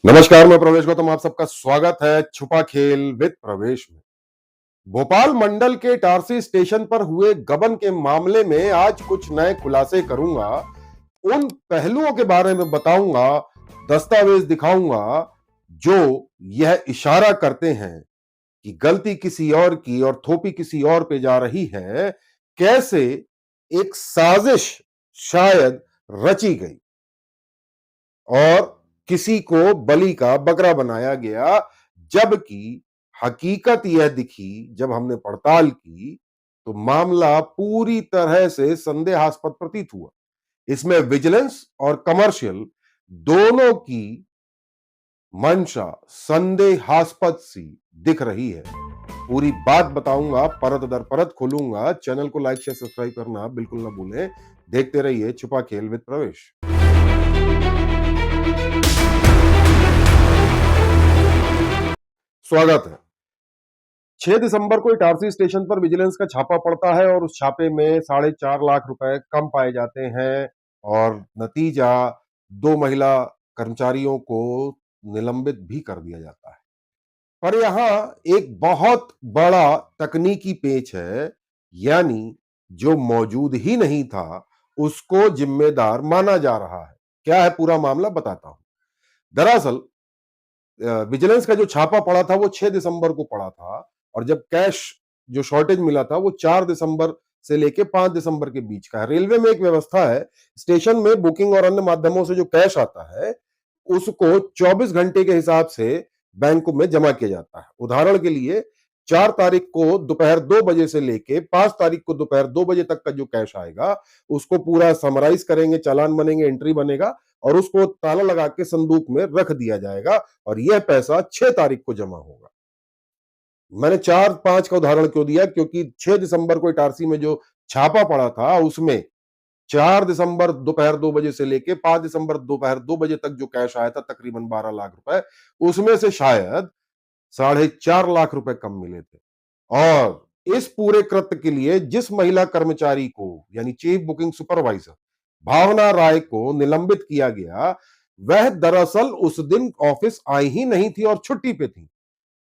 नमस्कार, मैं प्रवेश गौतम। आप सबका स्वागत है छुपा खेल विद प्रवेश में। भोपाल मंडल के इटारसी स्टेशन पर हुए गबन के मामले में आज कुछ नए खुलासे करूंगा। उन पहलुओं के बारे में बताऊंगा, दस्तावेज दिखाऊंगा जो यह इशारा करते हैं कि गलती किसी और की और थोपी किसी और पे जा रही है। कैसे एक साजिश शायद रची गई और किसी को बलि का बकरा बनाया गया, जबकि हकीकत यह दिखी जब हमने पड़ताल की तो मामला पूरी तरह से संदेहास्पद प्रतीत हुआ। इसमें विजिलेंस और कमर्शियल दोनों की मंशा संदेहास्पद सी दिख रही है। पूरी बात बताऊंगा, परत दर परत खोलूंगा। चैनल को लाइक शेयर सब्सक्राइब करना बिल्कुल ना भूलें। देखते रहिए छुपा खेल विद प्रवेश। स्वागत है। 6 दिसंबर को इटारसी स्टेशन पर विजिलेंस का छापा पड़ता है और उस छापे में 4.5 लाख रुपए कम पाए जाते हैं और नतीजा 2 महिला कर्मचारियों को निलंबित भी कर दिया जाता है। पर यहां एक बहुत बड़ा तकनीकी पेच है, यानी जो मौजूद ही नहीं था उसको जिम्मेदार माना जा रहा है। क्या है पूरा मामला, बताता हूं। दरअसल विजिलेंस का जो छापा पड़ा था वो 6 दिसंबर को पड़ा था और जब कैश जो शॉर्टेज मिला था वो 4 दिसंबर से लेके 5 दिसंबर के बीच का है। रेलवे में एक व्यवस्था है, स्टेशन में बुकिंग और अन्य माध्यमों से जो कैश आता है उसको 24 घंटे के हिसाब से बैंक में जमा किया जाता है। उदाहरण के लिए 4 तारीख को दोपहर 2 बजे से लेके 5 तारीख को दोपहर 2 बजे तक का जो कैश आएगा उसको पूरा समराइज करेंगे, चालान बनेंगे, एंट्री बनेगा और उसको ताला लगा के संदूक में रख दिया जाएगा और यह पैसा 6 तारीख को जमा होगा। मैंने 4-5 का उदाहरण क्यों दिया, क्योंकि 6 दिसंबर को इटारसी में जो छापा पड़ा था उसमें 4 दिसंबर दोपहर 2 बजे से लेके 5 दिसंबर दोपहर 2 बजे तक जो कैश आया था तकरीबन 12 लाख रुपए, उसमें से शायद 4.5 लाख रुपए कम मिले थे। और इस पूरे कृत्य के लिए जिस महिला कर्मचारी को यानी चीफ बुकिंग सुपरवाइजर भावना राय को निलंबित किया गया, वह दरअसल उस दिन ऑफिस आई ही नहीं थी और छुट्टी पे थी।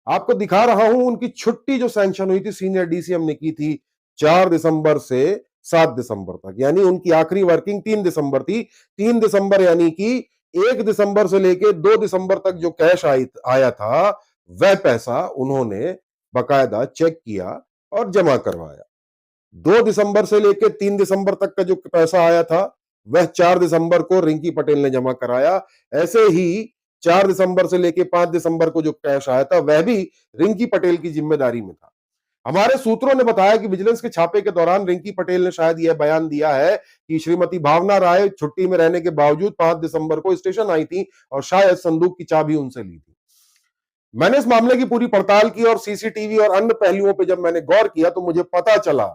आपको दिखा रहा हूं उनकी छुट्टी जो सैंक्शन हुई थी, सीनियर डीसीएम ने की थी 4 दिसंबर से 7 दिसंबर तक, यानी उनकी आखिरी वर्किंग 3 दिसंबर थी। 3 दिसंबर यानी कि 1 दिसंबर से लेके 2 दिसंबर तक जो कैश आया था वह पैसा उन्होंने बकायदा चेक किया और जमा करवाया। 2 दिसंबर से लेके 3 दिसंबर तक का जो पैसा आया था वह 4 दिसंबर को रिंकी पटेल ने जमा कराया। ऐसे ही 4 दिसंबर से लेके 5 दिसंबर को जो कैश आया था वह भी रिंकी पटेल की जिम्मेदारी में था। हमारे सूत्रों ने बताया कि विजिलेंस के छापे के दौरान रिंकी पटेल ने शायद यह बयान दिया है कि श्रीमती भावना राय छुट्टी में रहने के बावजूद 5 दिसंबर को स्टेशन आई थी और शायद संदूक की चाबी उनसे ली थी। मैंने इस मामले की पूरी पड़ताल की और सीसीटीवी और अन्य पहलुओं पर जब मैंने गौर किया तो मुझे पता चला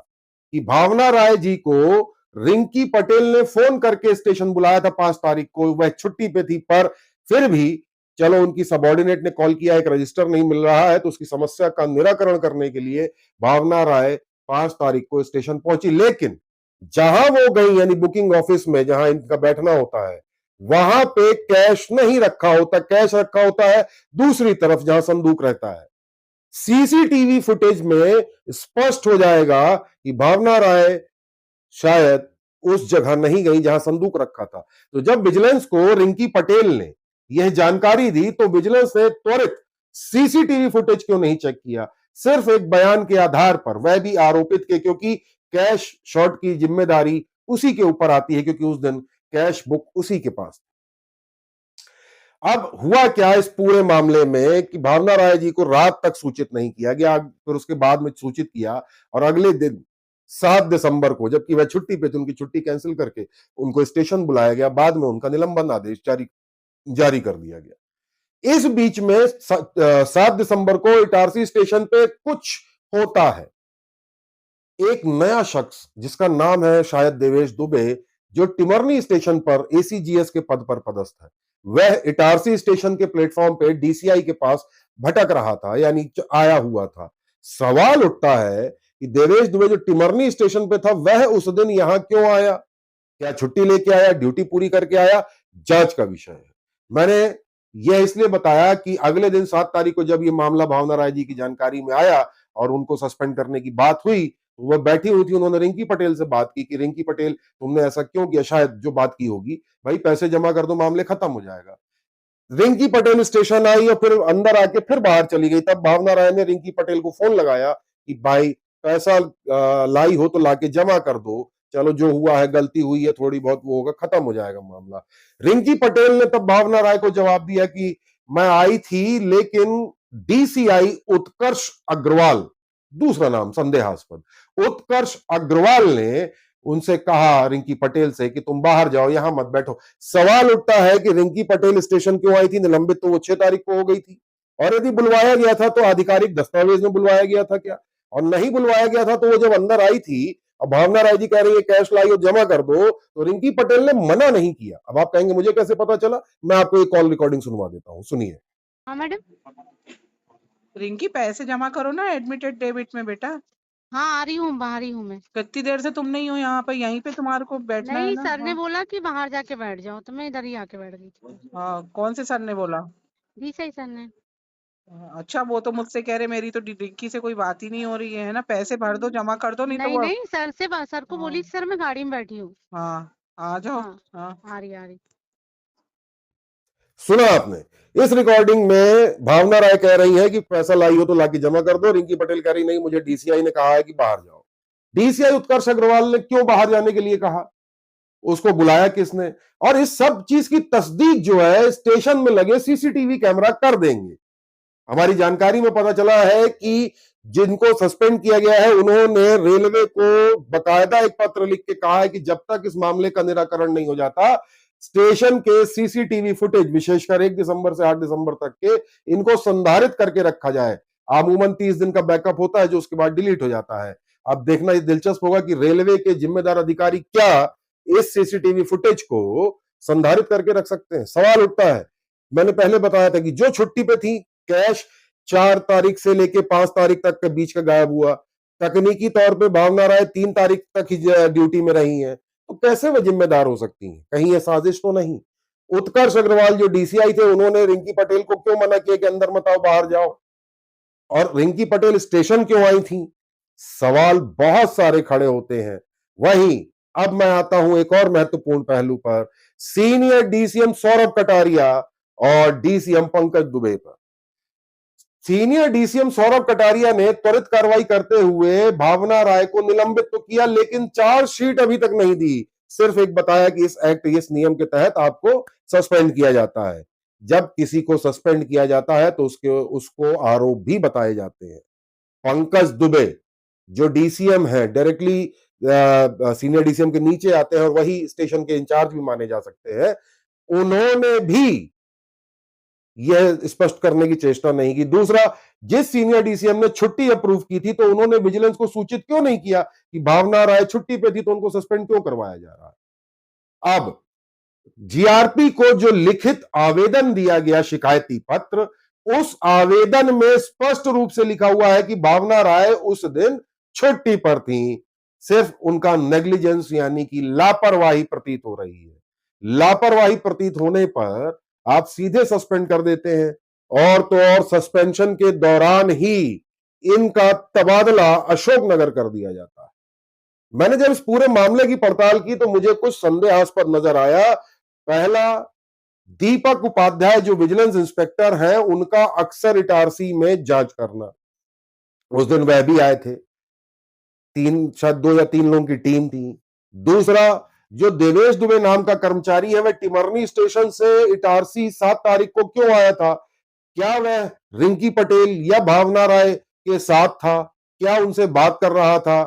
कि भावना राय जी को रिंकी पटेल ने फोन करके स्टेशन बुलाया था 5 तारीख को। वह छुट्टी पे थी, पर फिर भी चलो उनकी सबॉर्डिनेट ने कॉल किया, एक रजिस्टर नहीं मिल रहा है तो उसकी समस्या का निराकरण करने के लिए भावना राय 5 तारीख को स्टेशन पहुंची। लेकिन जहां वो गई यानी बुकिंग ऑफिस में जहां इनका बैठना होता है वहां पे कैश नहीं रखा होता, कैश रखा होता है दूसरी तरफ जहां संदूक रहता है। सीसीटीवी फुटेज में स्पष्ट हो जाएगा कि भावना राय शायद उस जगह नहीं गई जहां संदूक रखा था। तो जब विजिलेंस को रिंकी पटेल ने यह जानकारी दी तो विजिलेंस ने त्वरित सीसीटीवी फुटेज क्यों नहीं चेक किया, सिर्फ एक बयान के आधार पर, वह भी आरोपित के, क्योंकि कैश शॉर्ट की जिम्मेदारी उसी के ऊपर आती है क्योंकि उस दिन कैश बुक उसी के पास। अब हुआ क्या इस पूरे मामले में कि भावना राय जी को रात तक सूचित नहीं किया गया, फिर उसके बाद में सूचित किया और अगले दिन 7 दिसंबर को, जबकि वह छुट्टी पे थे, उनकी छुट्टी कैंसिल करके उनको स्टेशन बुलाया गया। बाद में उनका निलंबन आदेश जारी कर दिया गया। इस बीच में 7 दिसंबर को इटारसी स्टेशन पे कुछ होता है। एक नया शख्स जिसका नाम है शायद देवेश दुबे, जो टिमरनी स्टेशन पर एसीजीएस के पद पर पदस्थ है, वह इटारसी स्टेशन के प्लेटफॉर्म पे डीसीआई के पास भटक रहा था, यानी आया हुआ था। सवाल उठता है कि देवेश दुबे जो टिमरनी स्टेशन पे था वह उस दिन यहां क्यों आया? क्या छुट्टी लेके आया, ड्यूटी पूरी करके आया? जांच का विषय है। मैंने यह इसलिए बताया कि अगले दिन 7 तारीख को जब ये मामला भावना राय जी की जानकारी में आया और उनको सस्पेंड करने की बात हुई, तो वह बैठी हुई थी, उन्होंने रिंकी पटेल से बात की कि रिंकी पटेल तुमने ऐसा क्यों किया, शायद जो बात की होगी, भाई पैसे जमा कर दो मामले खत्म हो जाएगा। रिंकी पटेल स्टेशन आई और फिर अंदर आके फिर बाहर चली गई। तब भावना राय ने रिंकी पटेल को फोन लगाया कि भाई पैसा लाई हो तो लाके जमा कर दो, चलो जो हुआ है गलती हुई है थोड़ी बहुत, वो होगा, खत्म हो जाएगा मामला। रिंकी पटेल ने तब भावना राय को जवाब दिया कि मैं आई थी लेकिन डीसीआई उत्कर्ष अग्रवाल, दूसरा नाम संदेहास्पद उत्कर्ष अग्रवाल ने उनसे कहा रिंकी पटेल से कि तुम बाहर जाओ, यहां मत बैठो। सवाल उठता है कि रिंकी पटेल स्टेशन क्यों आई थी? निलंबित तो वो 6 तारीख को हो गई थी, और यदि बुलवाया गया था तो आधिकारिक दस्तावेज में बुलवाया गया था क्या? और नहीं बुलवाया गया था तो वो जब अंदर आई थी और भावना राय जी कह रही है कैश लाई और जमा कर दो, तो रिंकी पटेल ने मना नहीं किया। अब आप कहेंगे मुझे कैसे पता चला? मैं आपको एक कॉल रिकॉर्डिंग सुनवा देता हूं, सुनिए। हाँ मैडम। रिंकी पैसे जमा करो ना एडमिटेड डेबिट में बेटा। हाँ आ रही हूँ, बाहर ही हूँ मैं। कितनी देर से तुम नहीं हो यहाँ पे? यहीं पे तुम्हारे को बैठना है नहीं ना। सर ने बोला कि बाहर जाके बैठ जाओ, तो मैं इधर ही आके बैठ गई थी। हाँ, कौन से सर ने बोला? डीसाई सर ने। अच्छा, वो तो मुझसे कह रहे मेरी तो रिंकी से कोई बात ही नहीं हो रही है ना, पैसे भर दो, जमा कर दो, नहीं तो नहीं वो। नहीं सर को बोली सर मैं गाड़ी में बैठी हूँ। हाँ, आ जाओ। हाँ हाँ, आ रही। सुना आपने? इस रिकॉर्डिंग में भावना राय कह रही है कि पैसा लाई हो तो लाके जमा कर दो, रिंकी पटेल कह रही नहीं मुझे डीसीआई ने कहा है कि बाहर जाओ। डीसीआई उत्कर्ष अग्रवाल ने क्यों बाहर जाने के लिए कहा? उसको बुलाया किसने? और इस सब चीज की तस्दीक जो है स्टेशन में लगे सीसीटीवी कैमरा कर देंगे। हमारी जानकारी में पता चला है कि जिनको सस्पेंड किया गया है उन्होंने रेलवे को बकायदा एक पत्र लिख के कहा है कि जब तक इस मामले का निराकरण नहीं हो जाता, स्टेशन के सीसीटीवी फुटेज विशेषकर 1 दिसंबर से 8 दिसंबर तक के, इनको संधारित करके रखा जाए। अमूमन 30 दिन का बैकअप होता है जो उसके बाद डिलीट हो जाता है। अब देखना ये दिलचस्प होगा कि रेलवे के जिम्मेदार अधिकारी क्या इस सीसीटीवी फुटेज को संधारित करके रख सकते हैं। सवाल उठता है, मैंने पहले बताया था कि जो छुट्टी पे थी, कैश 4 तारीख से लेके 5 तारीख तक के बीच का गायब हुआ। तकनीकी तौर पे भावना राय 3 तारीख तक ही ड्यूटी में रही हैं, तो कैसे वो जिम्मेदार हो सकती हैं? कहीं ये साजिश तो नहीं? उत्कर्ष अग्रवाल जो डीसीआई थे, उन्होंने रिंकी पटेल को क्यों मना किया कि अंदर मत आओ, बाहर जाओ? और रिंकी पटेल स्टेशन क्यों आई थी? सवाल बहुत सारे खड़े होते हैं। वहीं अब मैं आता हूं एक और महत्वपूर्ण पहलू पर, सीनियर डीसीएम सौरभ कटारिया और डीसीएम पंकज दुबे पर। सीनियर डीसीएम सौरभ कटारिया ने त्वरित कार्रवाई करते हुए भावना राय को निलंबित तो किया, लेकिन चार्जशीट अभी तक नहीं दी। सिर्फ एक बताया कि इस एक्ट, इस नियम के तहत आपको सस्पेंड किया जाता है। जब किसी को सस्पेंड किया जाता है तो उसको आरोप भी बताए जाते हैं। पंकज दुबे जो डीसीएम है, डायरेक्टली सीनियर डीसीएम के नीचे आते हैं और वही स्टेशन के इंचार्ज भी माने जा सकते हैं, उन्होंने भी यह स्पष्ट करने की चेष्टा नहीं की। दूसरा, जिस सीनियर डीसीएम ने छुट्टी अप्रूव की थी, तो उन्होंने विजिलेंस को सूचित क्यों नहीं किया कि भावना राय छुट्टी पे थी, तो उनको सस्पेंड क्यों करवाया जा रहा है? अब जीआरपी को जो लिखित आवेदन दिया गया, शिकायती पत्र, उस आवेदन में स्पष्ट रूप से लिखा हुआ है कि भावना राय उस दिन छुट्टी पर थी। सिर्फ उनका नेग्लिजेंस यानी कि लापरवाही प्रतीत हो रही है। लापरवाही प्रतीत होने पर आप सीधे सस्पेंड कर देते हैं, और तो और सस्पेंशन के दौरान ही इनका तबादला अशोकनगर कर दिया जाता है। मैंने जब इस पूरे मामले की पड़ताल की तो मुझे कुछ संदेहास्पद नजर आया। पहला, दीपक उपाध्याय जो विजिलेंस इंस्पेक्टर हैं, उनका अक्सर इटारसी में जांच करना। उस दिन वह भी आए थे, शायद 2 या 3 लोगों की टीम थी। दूसरा, जो देवेश दुबे नाम का कर्मचारी है, वह टिमरनी स्टेशन से इटारसी 7 तारीख को क्यों आया था? क्या वह रिंकी पटेल या भावना राय के साथ था? क्या उनसे बात कर रहा था,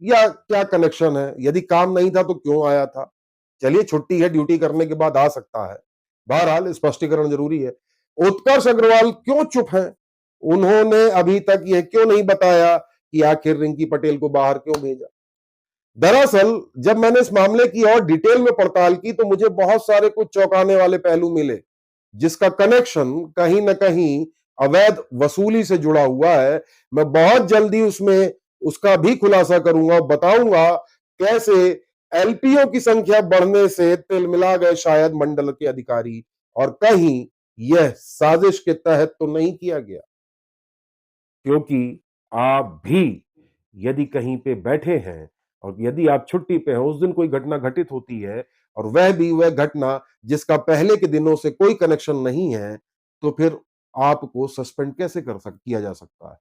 या क्या कनेक्शन है? यदि काम नहीं था तो क्यों आया था? चलिए, छुट्टी है, ड्यूटी करने के बाद आ सकता है। बहरहाल स्पष्टीकरण जरूरी है। उत्कर्ष अग्रवाल क्यों चुप है? उन्होंने अभी तक यह क्यों नहीं बताया कि आखिर रिंकी पटेल को बाहर क्यों भेजा? दरअसल जब मैंने इस मामले की और डिटेल में पड़ताल की तो मुझे बहुत सारे कुछ चौंकाने वाले पहलू मिले, जिसका कनेक्शन कहीं ना कहीं अवैध वसूली से जुड़ा हुआ है। मैं बहुत जल्दी उसमें उसका भी खुलासा करूंगा, बताऊंगा कैसे एलपीओ की संख्या बढ़ने से तिलमिला गए शायद मंडल के अधिकारी, और कहीं यह साजिश के तहत तो नहीं किया गया, क्योंकि आप भी यदि कहीं पे बैठे हैं और यदि आप छुट्टी पे हैं, उस दिन कोई घटना घटित होती है और वह भी वह घटना जिसका पहले के दिनों से कोई कनेक्शन नहीं है, तो फिर आपको सस्पेंड कैसे किया जा सकता है?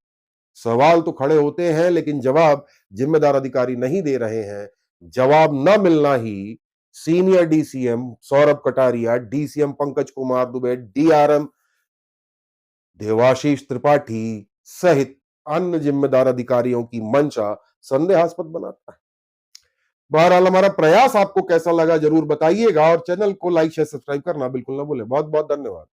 सवाल तो खड़े होते हैं, लेकिन जवाब जिम्मेदार अधिकारी नहीं दे रहे हैं। जवाब न मिलना ही senior DCM Saurabh Kataria, DCM Pankaj Kumar Dubey, DRM Devashish Tripathi सहित अन्य जिम्मेदार अधिकारियों की मंशा संदेहास्पद बनाता है। बहरहाल हमारा प्रयास आपको कैसा लगा जरूर बताइएगा और चैनल को लाइक शेयर सब्सक्राइब करना बिल्कुल ना भूलें। बहुत बहुत धन्यवाद।